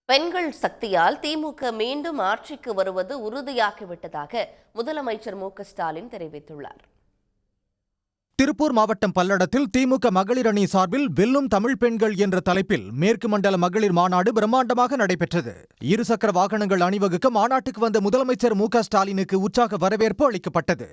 பெண்கள் சக்தியால் திமுக மீண்டும் ஆட்சிக்கு வருவது உறுதியாகிவிட்டதாக முதலமைச்சர் மு.க.ஸ்டாலின் தெரிவித்துள்ளார். திருப்பூர் மாவட்டம் பல்லடத்தில் திமுக மகளிர் அணி சார்பில் வெல்லும் தமிழ் பெண்கள் என்ற தலைப்பில் மேற்கு மண்டல மகளிர் மாநாடு பிரம்மாண்டமாக நடைபெற்றது. இருசக்கர வாகனங்கள் அணிவகுக்க மாநாட்டுக்கு வந்த முதலமைச்சர் மு.க.ஸ்டாலினுக்கு உற்சாக வரவேற்பு அளிக்கப்பட்டது.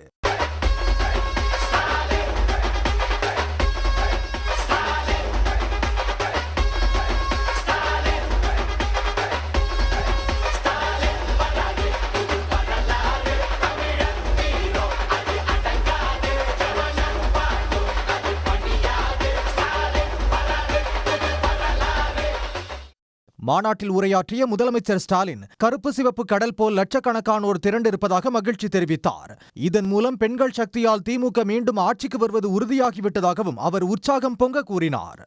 மாநாட்டில் உரையாற்றிய முதலமைச்சர் ஸ்டாலின் கருப்பு சிவப்பு கடல் போல் லட்சக்கணக்கானோர் திரண்டிருப்பதாக மகிழ்ச்சி தெரிவித்தார். இதன் மூலம் பெண்கள் சக்தியால் திமுக மீண்டும் ஆட்சிக்கு வருவது உறுதியாகிவிட்டதாகவும் அவர் உற்சாகம் பொங்க கூறினார்.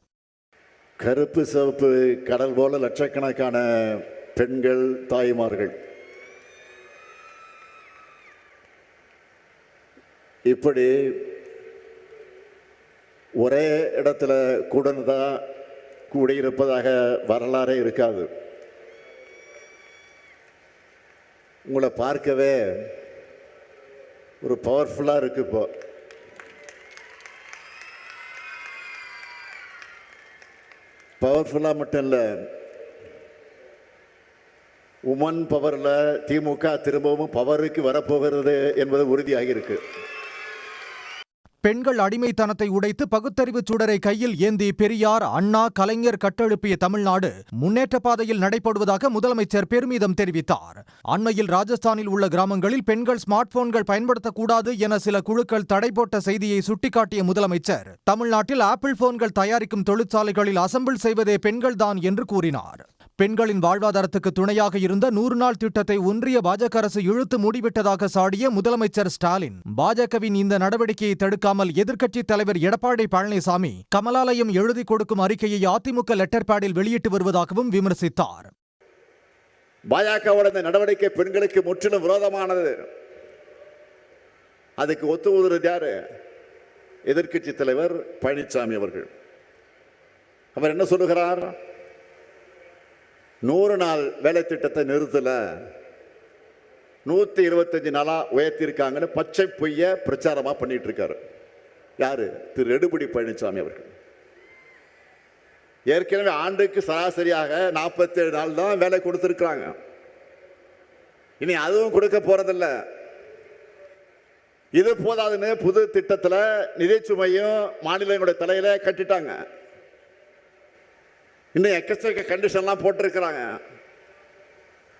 கருப்பு சிவப்பு கடல் போல லட்சக்கணக்கான பெண்கள் தாய்மார்கள் இப்படி ஒரே இடத்துல கூடதான் கூடியிருப்பதாக வரலாறே இருக்காது. உங்களை பார்க்கவே ஒரு பவர்ஃபுல்லாக இருக்கு. இப்போ பவர்ஃபுல்லாக மட்டும் இல்லை, உமன் பவரில் திமுக திரும்பவும் பவருக்கு வரப்போகிறது என்பது உறுதியாகியிருக்கு. பெண்கள் அடிமைத்தனத்தை உடைத்து பகுத்தறிவு சுடரை கையில் ஏந்தி பெரியார், அண்ணா, கலைஞர் கட்டெழுப்பிய தமிழ்நாடு முன்னேற்ற பாதையில் நடைபெறுவதாக முதலமைச்சர் பெருமிதம் தெரிவித்தார். அண்மையில் ராஜஸ்தானில் உள்ள கிராமங்களில் பெண்கள் ஸ்மார்ட் போன்கள் பயன்படுத்தக்கூடாது என சில குழுக்கள் தடை போட்ட செய்தியை சுட்டிக்காட்டிய முதலமைச்சர் தமிழ்நாட்டில் ஆப்பிள் போன்கள் தயாரிக்கும் தொழிற்சாலைகளில் அசம்பிள் செய்வதே பெண்கள்தான் என்று கூறினார். பெண்களின் வாழ்வாதாரத்துக்கு துணையாக இருந்த 100 நாள் திட்டத்தை ஒன்றிய பாஜக அரசு இழுத்து மூடிவிட்டதாக சாடிய முதலமைச்சர் ஸ்டாலின் பாஜகவின் இந்த நடவடிக்கையை தடுக்காமல் எதிர்க்கட்சித் தலைவர் எடப்பாடி பழனிசாமி கமலாலயம் எழுதி கொடுக்கும் அறிக்கையை அதிமுக லெட்டர் பேடில் வெளியிட்டு வருவதாகவும் விமர்சித்தார். பாஜகவோட இந்த நடவடிக்கை பெண்களுக்கு முற்றிலும் விரோதமானது. அதுக்கு ஒத்துவதுறது யாரு? எதிர்க்கட்சித் தலைவர் பழனிசாமி அவர்கள். அவர் என்ன சொல்லுகிறார்? 100 நாள் வேலை திட்டத்தை நிறுத்தல, 125 நாளா உயர்த்திருக்காங்கன்னு பச்சை பொய்ய பிரச்சாரமா பண்ணிட்டு இருக்காரு. யாரு? திரு எடப்பாடி பழனிசாமி அவர்கள். ஏற்கனவே ஆண்டுக்கு சராசரியாக 47 நாள் தான் வேலை கொடுத்திருக்காங்க. இனி அதுவும் கொடுக்க போறதில்ல. இது போதாதுன்னு புது திட்டத்தில் நிதிச்சுமையும் மாநிலங்களுடைய தலையில கட்டிட்டாங்க. இன்னும் எக்கச்சக்க கண்டிஷன்லாம் போட்டிருக்கிறாங்க.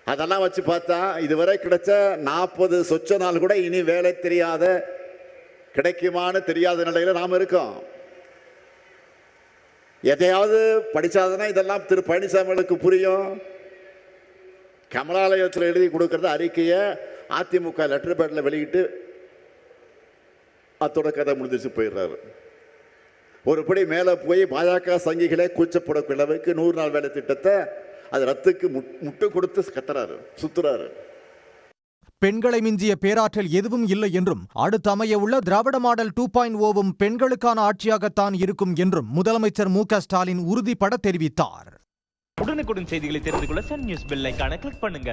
அதெல்லாம் வச்சு பார்த்தா இதுவரை கிடைச்ச 40 சொச்ச நாள் கூட இனி வேலை தெரியாத, கிடைக்குமான்னு தெரியாத நிலையில நாம் இருக்கோம். எதையாவது படிச்சாதுன்னா இதெல்லாம் திரு பழனிசாமிகளுக்கு புரியும். கமலாலயத்தில் எழுதி கொடுக்கறது அறிக்கையை அதிமுக லெட்டர் பேட்ல வெளியிட்டு அத்தோட கதை முடிஞ்சிச்சு போயிடுறாரு. ஒருபடி மேலே போய் பாஜக சங்கிகளே கூச்சப்படக்கூடிய அளவுக்கு 100 நாள் வேலை திட்டத்தை அது ரத்துக்கு முட்டு கொடுத்து கத்துறாரு, சுத்துறாரு. பெண்களை மிஞ்சிய பேராற்றல் எதுவும் இல்லை என்றும் அடுத்து அமைய உள்ள திராவிட மாடல் 2.0வும் பெண்களுக்கான ஆட்சியாகத்தான் இருக்கும் என்றும் முதலமைச்சர் மு.க.ஸ்டாலின் உறுதிபட தெரிவித்தார். உடனுக்குடன் செய்திகளை தெரிந்து கொள்ள சன் நியூஸ் பெல் ஐகானை கிளிக் பண்ணுங்க.